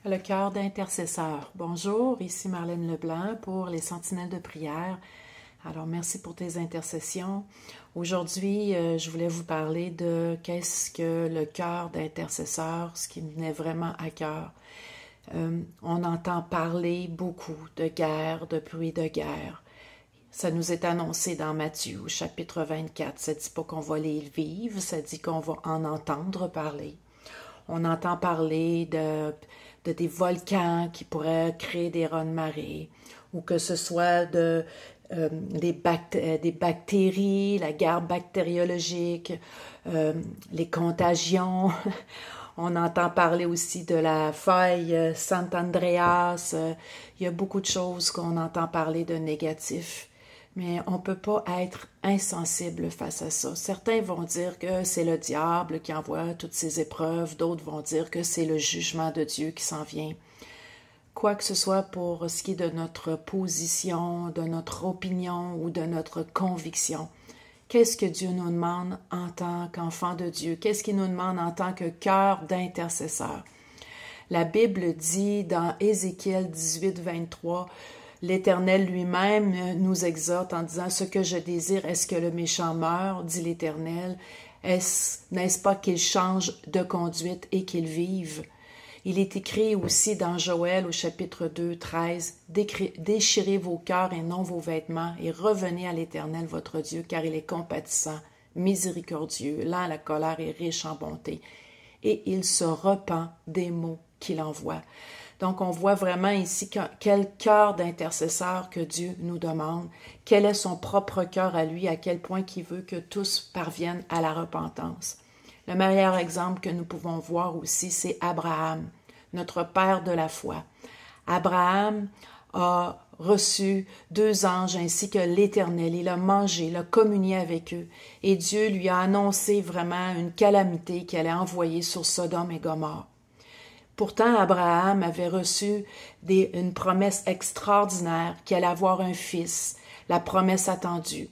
Le cœur d'intercesseur. Bonjour, ici Marlène Leblanc pour les Sentinelles de prière. Alors, merci pour tes intercessions. Aujourd'hui, je voulais vous parler de qu'est-ce que le cœur d'intercesseur, ce qui me venait vraiment à cœur. On entend parler beaucoup de guerre, de bruit de guerre. Ça nous est annoncé dans Matthieu, au chapitre 24. Ça ne dit pas qu'on va les vivre, ça dit qu'on va en entendre parler. On entend parler de des volcans qui pourraient créer des raz-de-marée, ou que ce soit des bactéries, la guerre bactériologique, les contagions. On entend parler aussi de la faille Sant'Andreas. Il y a beaucoup de choses qu'on entend parler de négatif. Mais on ne peut pas être insensible face à ça. Certains vont dire que c'est le diable qui envoie toutes ces épreuves, d'autres vont dire que c'est le jugement de Dieu qui s'en vient. Quoi que ce soit pour ce qui est de notre position, de notre opinion ou de notre conviction, qu'est-ce que Dieu nous demande en tant qu'enfant de Dieu? Qu'est-ce qu'il nous demande en tant que cœur d'intercesseur? La Bible dit dans Ézéchiel 18, 23, l'Éternel lui-même nous exhorte en disant « Ce que je désire, est-ce que le méchant meure, dit l'Éternel, n'est-ce pas qu'il change de conduite et qu'il vive? » Il est écrit aussi dans Joël au chapitre 2, 13, « Déchirez vos cœurs et non vos vêtements, et revenez à l'Éternel votre Dieu, car il est compatissant, miséricordieux, lent à la colère et riche en bonté, et il se repent des maux qu'il envoie. » Donc, on voit vraiment ici quel cœur d'intercesseur que Dieu nous demande, quel est son propre cœur à lui, à quel point il veut que tous parviennent à la repentance. Le meilleur exemple que nous pouvons voir aussi, c'est Abraham, notre père de la foi. Abraham a reçu 2 anges ainsi que l'Éternel. Il a mangé, il a communié avec eux. Et Dieu lui a annoncé vraiment une calamité qu'il allait envoyer sur Sodome et Gomorrhe. Pourtant, Abraham avait reçu une promesse extraordinaire qu'il allait avoir un fils, la promesse attendue,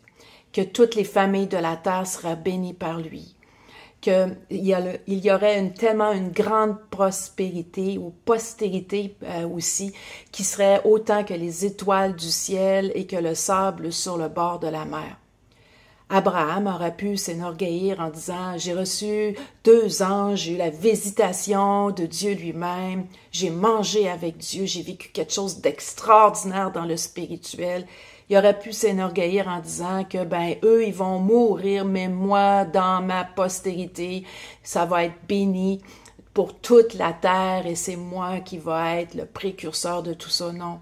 que toutes les familles de la terre seraient bénies par lui, qu'il y aurait tellement une grande prospérité ou postérité aussi, qui serait autant que les étoiles du ciel et que le sable sur le bord de la mer. Abraham aurait pu s'enorgueillir en disant « J'ai reçu 2 anges, j'ai eu la visitation de Dieu lui-même, j'ai mangé avec Dieu, j'ai vécu quelque chose d'extraordinaire dans le spirituel. » Il aurait pu s'enorgueillir en disant que eux, ils vont mourir, mais moi, dans ma postérité, ça va être béni pour toute la terre et c'est moi qui va être le précurseur de tout ça. Non.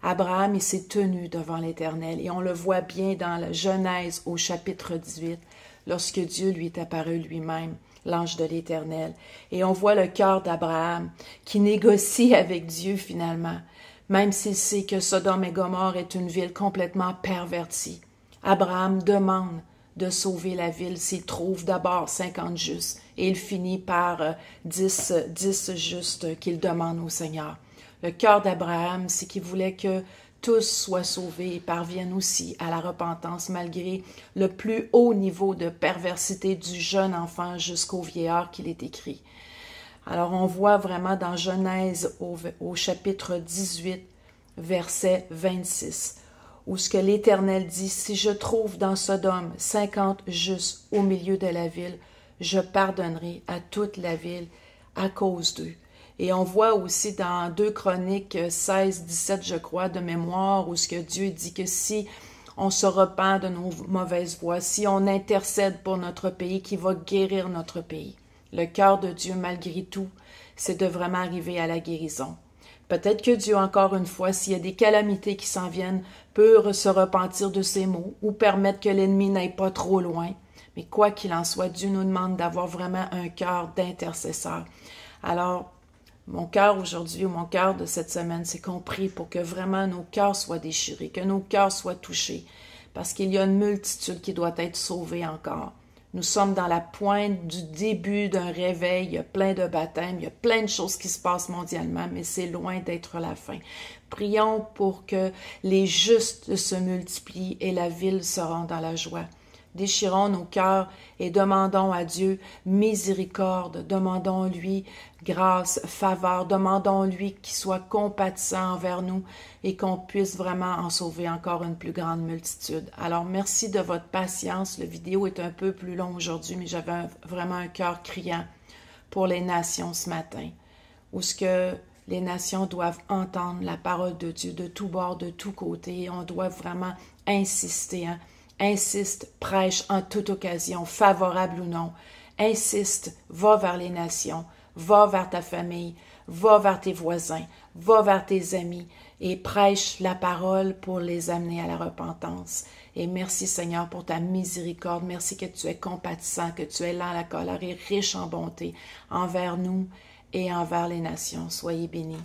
Abraham, il s'est tenu devant l'Éternel et on le voit bien dans la Genèse au chapitre 18, lorsque Dieu lui est apparu lui-même, l'ange de l'Éternel. Et on voit le cœur d'Abraham qui négocie avec Dieu finalement, même s'il sait que Sodome et Gomorrhe est une ville complètement pervertie. Abraham demande de sauver la ville s'il trouve d'abord 50 justes et il finit par 10 justes qu'il demande au Seigneur. Le cœur d'Abraham, c'est qu'il voulait que tous soient sauvés et parviennent aussi à la repentance malgré le plus haut niveau de perversité du jeune enfant jusqu'au vieillard qu'il est écrit. Alors on voit vraiment dans Genèse au chapitre 18, verset 26, où ce que l'Éternel dit, « Si je trouve dans Sodome 50 justes au milieu de la ville, je pardonnerai à toute la ville à cause d'eux. » Et on voit aussi dans 2 Chroniques 16, 17, je crois, de mémoire, où ce que Dieu dit que si on se repent de nos mauvaises voies, si on intercède pour notre pays, qu'il va guérir notre pays. Le cœur de Dieu, malgré tout, c'est de vraiment arriver à la guérison. Peut-être que Dieu, encore une fois, s'il y a des calamités qui s'en viennent, peut se repentir de ses mots ou permettre que l'ennemi n'aille pas trop loin. Mais quoi qu'il en soit, Dieu nous demande d'avoir vraiment un cœur d'intercesseur. Alors, mon cœur aujourd'hui, ou mon cœur de cette semaine, c'est qu'on prie pour que vraiment nos cœurs soient déchirés, que nos cœurs soient touchés, parce qu'il y a une multitude qui doit être sauvée encore. Nous sommes dans la pointe du début d'un réveil, il y a plein de baptêmes, il y a plein de choses qui se passent mondialement, mais c'est loin d'être la fin. Prions pour que les justes se multiplient et la ville se rende dans la joie. Déchirons nos cœurs et demandons à Dieu miséricorde, demandons-lui grâce, faveur, demandons-lui qu'il soit compatissant envers nous et qu'on puisse vraiment en sauver encore une plus grande multitude. Alors, merci de votre patience. La vidéo est un peu plus longue aujourd'hui, mais j'avais vraiment un cœur criant pour les nations ce matin, où ce que les nations doivent entendre la parole de Dieu de tous bords, de tous côtés. On doit vraiment insister, hein? Insiste, prêche en toute occasion, favorable ou non. Insiste, va vers les nations, va vers ta famille, va vers tes voisins, va vers tes amis et prêche la parole pour les amener à la repentance. Et merci Seigneur pour ta miséricorde. Merci que tu es compatissant, que tu es lent à la colère et riche en bonté envers nous et envers les nations. Soyez bénis.